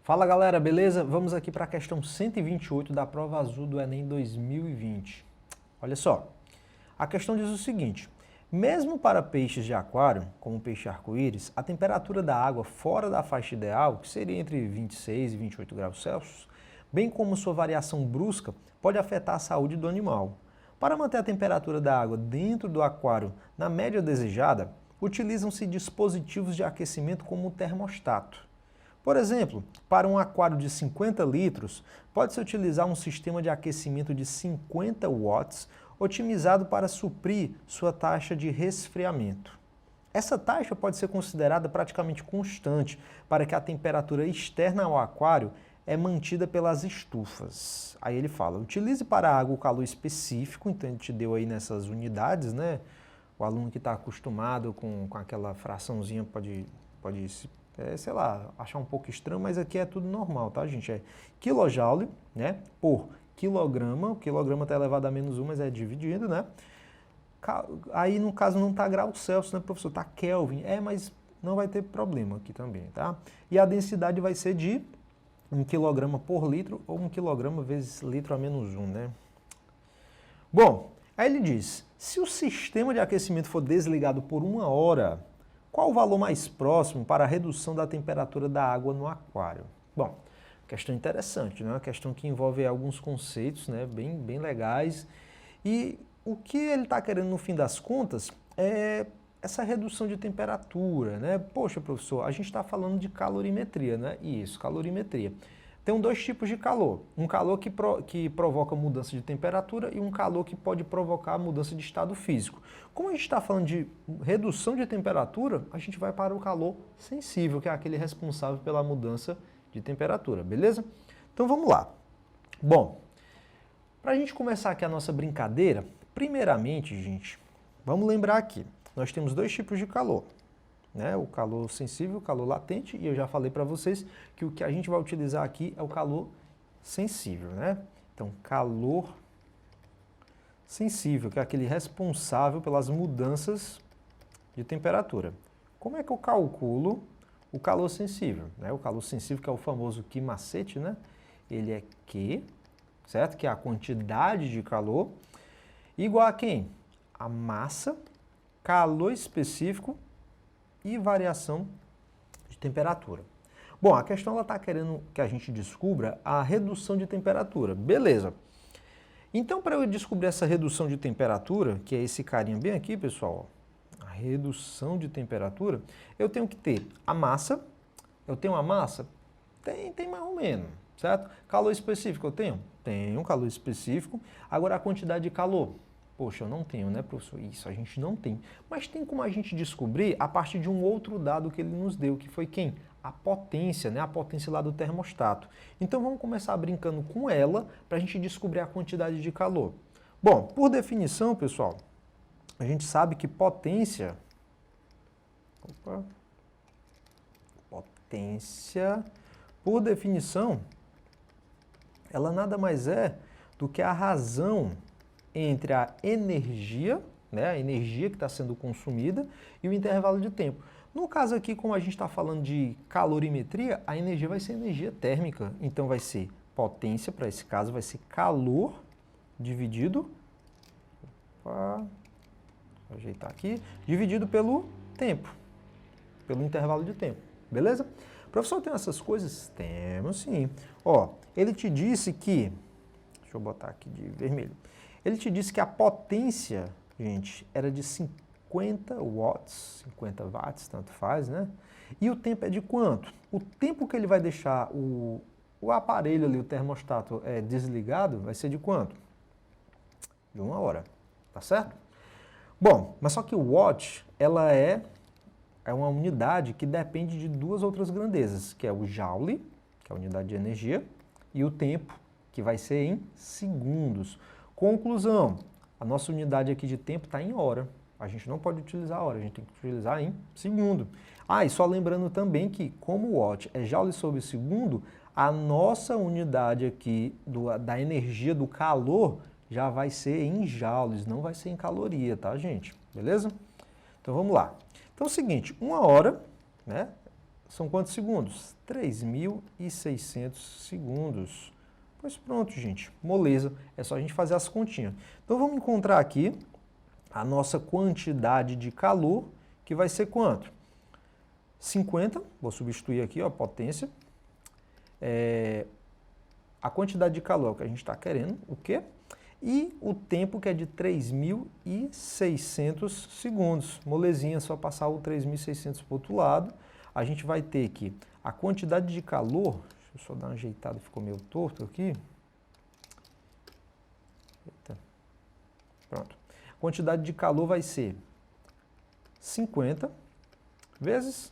Fala galera, beleza? Vamos aqui para a questão 128 da prova azul do Enem 2020. Olha só, a questão diz o seguinte: mesmo para peixes de aquário, como o peixe arco-íris, a temperatura da água fora da faixa ideal, que seria entre 26 e 28 graus Celsius, bem como sua variação brusca, pode afetar a saúde do animal. Para manter a temperatura da água dentro do aquário na média desejada, utilizam-se dispositivos de aquecimento como o termostato. Por exemplo, para um aquário de 50 litros, pode-se utilizar um sistema de aquecimento de 50 watts, otimizado para suprir sua taxa de resfriamento. Essa taxa pode ser considerada praticamente constante para que a temperatura externa ao aquário é mantida pelas estufas. Aí ele fala, utilize para a água o calor específico, então ele te deu aí nessas unidades, né? O aluno que está acostumado com aquela fraçãozinha pode sei lá, achar um pouco estranho, mas aqui é tudo normal, tá, gente? É quilojoule, né, por quilograma, o quilograma está elevado a -1, mas é dividido, né? Aí, no caso, não está grau Celsius, né, professor? Está Kelvin, mas não vai ter problema aqui também, tá? E a densidade vai ser de 1 kg por litro, ou 1 kg vezes litro a -1, né? Bom, aí ele diz, se o sistema de aquecimento for desligado por 1 hora, qual o valor mais próximo para a redução da temperatura da água no aquário? Bom, questão interessante, né? Uma questão que envolve alguns conceitos, né? bem legais. E o que ele está querendo, no fim das contas, é essa redução de temperatura, né? Poxa, professor, a gente está falando de calorimetria, né? Isso, calorimetria. Tem dois tipos de calor. Um calor que provoca mudança de temperatura e um calor que pode provocar mudança de estado físico. Como a gente está falando de redução de temperatura, a gente vai para o calor sensível, que é aquele responsável pela mudança de temperatura, beleza? Então vamos lá. Bom, para a gente começar aqui a nossa brincadeira, primeiramente, gente, vamos lembrar aqui, nós temos dois tipos de calor. Né, o calor sensível, o calor latente, e eu já falei para vocês que o que a gente vai utilizar aqui é o calor sensível, né? Então, calor sensível, que é aquele responsável pelas mudanças de temperatura. Como é que eu calculo o calor sensível? Né? O calor sensível, que é o famoso Q macete, né? Ele é Q, certo? Que é a quantidade de calor, igual a quem? A massa, calor específico, e variação de temperatura. Bom, a questão está querendo que a gente descubra a redução de temperatura. Beleza. Então, para eu descobrir essa redução de temperatura, que é esse carinha bem aqui, pessoal, ó, a redução de temperatura, eu tenho que ter a massa. Eu tenho a massa? Tem mais ou menos, certo? Calor específico eu tenho? Tenho calor específico. Agora, a quantidade de calor. Poxa, eu não tenho, né, professor? Isso, a gente não tem. Mas tem como a gente descobrir a partir de um outro dado que ele nos deu, que foi quem? A potência, né? A potência lá do termostato. Então vamos começar brincando com ela para a gente descobrir a quantidade de calor. Bom, por definição, pessoal, a gente sabe que potência... Potência, por definição, ela nada mais é do que a razão entre a energia, né, a energia que está sendo consumida, e o intervalo de tempo. No caso aqui, como a gente está falando de calorimetria, a energia vai ser energia térmica. Então vai ser potência, para esse caso, vai ser calor dividido, vou ajeitar aqui, dividido pelo tempo, pelo intervalo de tempo. Beleza? Professor, tem essas coisas? Temos sim. Ó, ele te disse que, deixa eu botar aqui de vermelho, ele te disse que a potência, gente, era de 50 watts, 50 watts, tanto faz, né? E o tempo é de quanto? O tempo que ele vai deixar o aparelho ali, o termostato, desligado, vai ser de quanto? De 1 hora, tá certo? Bom, mas só que o watt, ela é uma unidade que depende de duas outras grandezas, que é o joule, que é a unidade de energia, e o tempo, que vai ser em segundos. Conclusão, a nossa unidade aqui de tempo está em hora. A gente não pode utilizar hora, a gente tem que utilizar em segundo. Ah, e só lembrando também que, como o watt é joule sobre segundo, a nossa unidade aqui da energia, do calor, já vai ser em joules, não vai ser em caloria, tá, gente? Beleza? Então vamos lá. Então é o seguinte, 1 hora, né, são quantos segundos? 3.600 segundos. Pois pronto, gente, moleza, é só a gente fazer as continhas. Então vamos encontrar aqui a nossa quantidade de calor, que vai ser quanto? 50, vou substituir aqui, ó, potência. A quantidade de calor que a gente está querendo, o quê? E o tempo que é de 3.600 segundos. Molezinha, só passar o 3.600 para o outro lado. A gente vai ter que a quantidade de calor, deixa eu só dar uma ajeitada, ficou meio torto aqui. Eita. Pronto. A quantidade de calor vai ser 50 vezes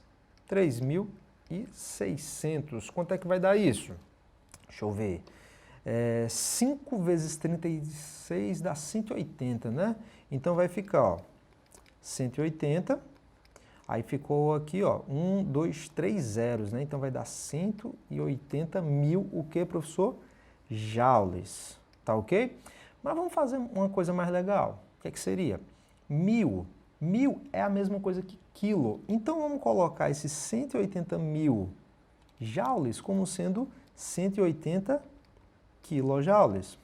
3.600. Quanto é que vai dar isso? Deixa eu ver. 5 vezes 36 dá 180, né? Então vai ficar, ó, 180. Aí ficou aqui, ó, 1, 2, 3 zeros, né? Então vai dar 180 mil, o que, professor? Joules. Tá ok? Mas vamos fazer uma coisa mais legal. O que é que seria? 1000. 1000 é a mesma coisa que quilo. Então vamos colocar esses 180 mil joules como sendo 180 quilojoules.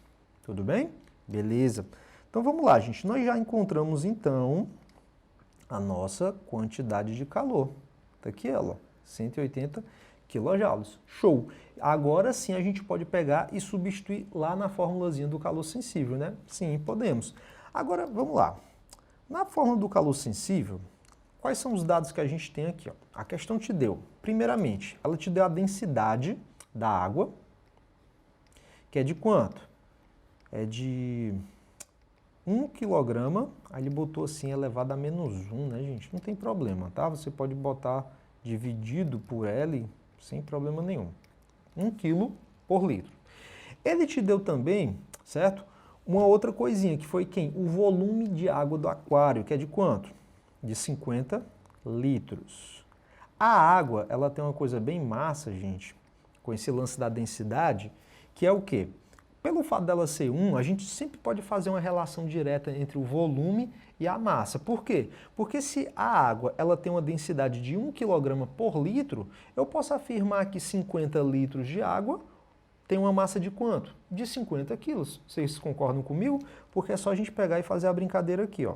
Tudo bem? Beleza. Então vamos lá, gente. Nós já encontramos, então, a nossa quantidade de calor. Está aqui ela, 180 quilojoules. Show! Agora sim a gente pode pegar e substituir lá na formulazinha do calor sensível, né? Sim, podemos. Agora, vamos lá. Na fórmula do calor sensível, quais são os dados que a gente tem aqui? Ó? A questão te deu, primeiramente, ela te deu a densidade da água, que é de quanto? É de 1 kg, aí ele botou assim, elevado a menos 1, né, gente? Não tem problema, tá? Você pode botar dividido por L, sem problema nenhum. 1 kg por litro. Ele te deu também, certo? Uma outra coisinha, que foi quem? O volume de água do aquário, que é de quanto? De 50 litros. A água, ela tem uma coisa bem massa, gente, com esse lance da densidade, que é o quê? Pelo fato dela ser 1, a gente sempre pode fazer uma relação direta entre o volume e a massa. Por quê? Porque se a água ela tem uma densidade de 1 kg por litro, eu posso afirmar que 50 litros de água tem uma massa de quanto? De 50 quilos. Vocês concordam comigo? Porque é só a gente pegar e fazer a brincadeira aqui, ó.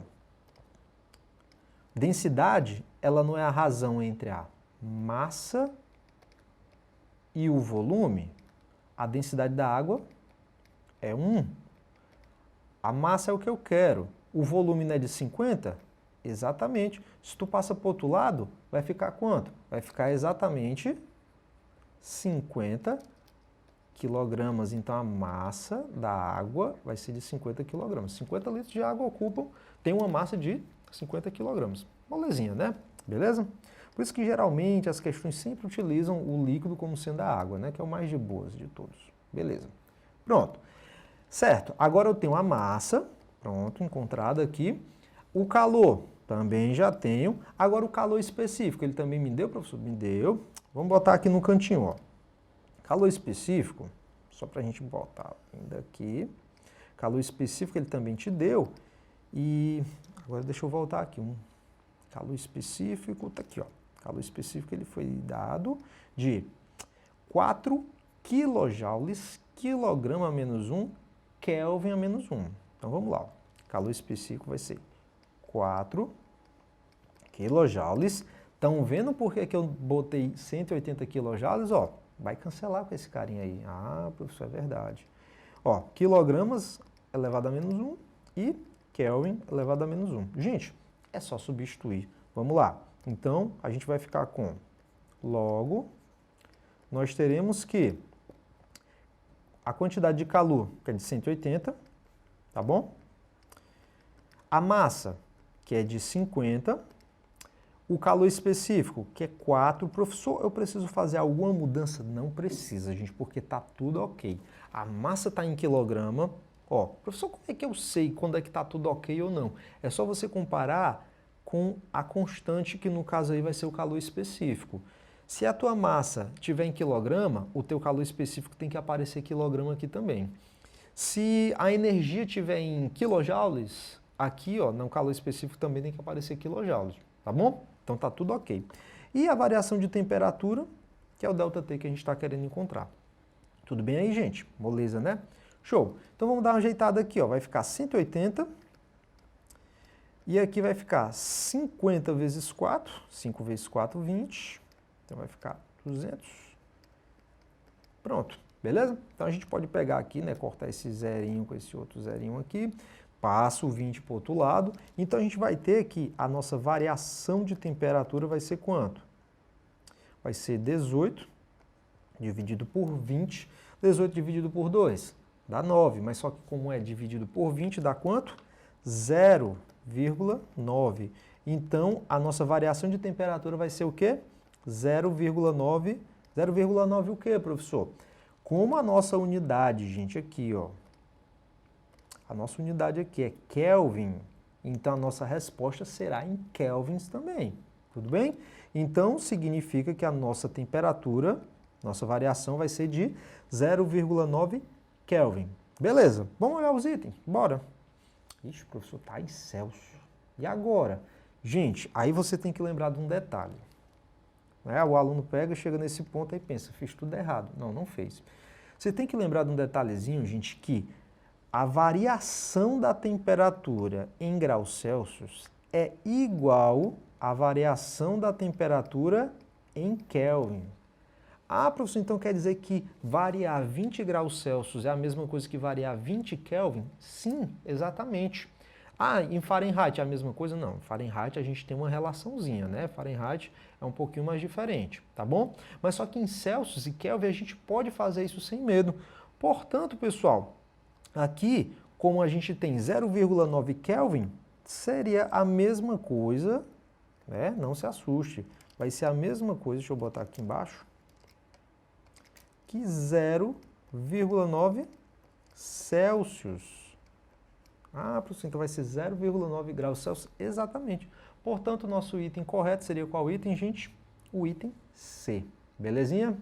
Densidade, ela não é a razão entre a massa e o volume. A densidade da água é 1. A massa é o que eu quero. O volume não é de 50? Exatamente. Se tu passa para o outro lado, vai ficar quanto? Vai ficar exatamente 50 quilogramas. Então a massa da água vai ser de 50 quilogramas. 50 litros de água tem uma massa de 50 quilogramas. Molezinha, né? Beleza? Por isso que geralmente as questões sempre utilizam o líquido como sendo a água, né? Que é o mais de boas de todos. Beleza. Pronto. Certo. Agora eu tenho a massa, pronto, encontrada aqui. O calor, também já tenho. Agora o calor específico, ele também me deu, professor? Me deu. Vamos botar aqui no cantinho, ó. Calor específico, só para a gente botar ainda aqui. Calor específico ele também te deu. E agora deixa eu voltar aqui. Calor específico, tá aqui, ó. Calor específico ele foi dado de 4 quilojoules, quilograma menos 1, Kelvin a menos 1. Então vamos lá. Ó. Calor específico vai ser 4 quilojoules. Estão vendo por que eu botei 180 quilojoules? Ó, vai cancelar com esse carinha aí. Ah, professor, é verdade. Ó, quilogramas elevado a menos 1 e Kelvin elevado a menos 1. Gente, é só substituir. Vamos lá. Então, a gente vai ficar com logo, nós teremos que a quantidade de calor, que é de 180, tá bom? A massa, que é de 50. O calor específico, que é 4. Professor, eu preciso fazer alguma mudança? Não precisa, gente, porque tá tudo ok. A massa está em quilograma. Ó, professor, como é que eu sei quando é que tá tudo ok ou não? É só você comparar com a constante, que no caso aí vai ser o calor específico. Se a tua massa tiver em quilograma, o teu calor específico tem que aparecer quilograma aqui também. Se a energia tiver em quilojoules, aqui, ó, no calor específico também tem que aparecer quilojoules, tá bom? Então tá tudo ok. e a variação de temperatura, que é o ΔT que a gente está querendo encontrar. Tudo bem aí, gente? Moleza, né? Show! Então vamos dar uma ajeitada aqui, ó. Vai ficar 180 e aqui vai ficar 50 vezes 4, 5 vezes 4, 20. Então vai ficar 200. Pronto, beleza? Então a gente pode pegar aqui, né, cortar esse zerinho com esse outro zerinho aqui, passa o 20 para o outro lado. Então a gente vai ter que a nossa variação de temperatura vai ser quanto? Vai ser 18 dividido por 20. 18 dividido por 2 dá 9, mas só que como é dividido por 20 dá quanto? 0,9. Então a nossa variação de temperatura vai ser o quê? 0,9. 0,9 o quê, professor? Como a nossa unidade, gente, aqui, ó. A nossa unidade aqui é Kelvin, então a nossa resposta será em kelvins também. Tudo bem? Então significa que a nossa temperatura, nossa variação vai ser de 0,9 Kelvin. Beleza, vamos olhar os itens, bora. Ixi, o professor está em Celsius. E agora? Gente, aí você tem que lembrar de um detalhe. Né? O aluno pega, chega nesse ponto e pensa, fiz tudo errado. Não, não fez. Você tem que lembrar de um detalhezinho, gente, que a variação da temperatura em graus Celsius é igual à variação da temperatura em Kelvin. Ah, professor, então quer dizer que variar 20 graus Celsius é a mesma coisa que variar 20 Kelvin? Sim, exatamente. Ah, em Fahrenheit é a mesma coisa? Não, em Fahrenheit a gente tem uma relaçãozinha, né? Fahrenheit é um pouquinho mais diferente, tá bom? Mas só que em Celsius e Kelvin a gente pode fazer isso sem medo. Portanto, pessoal, aqui, como a gente tem 0,9 Kelvin, seria a mesma coisa, né? Não se assuste, vai ser a mesma coisa, deixa eu botar aqui embaixo, que 0,9 Celsius. Ah, professor, então vai ser 0,9 graus Celsius, exatamente. Portanto, o nosso item correto seria qual item, gente? O item C. Belezinha?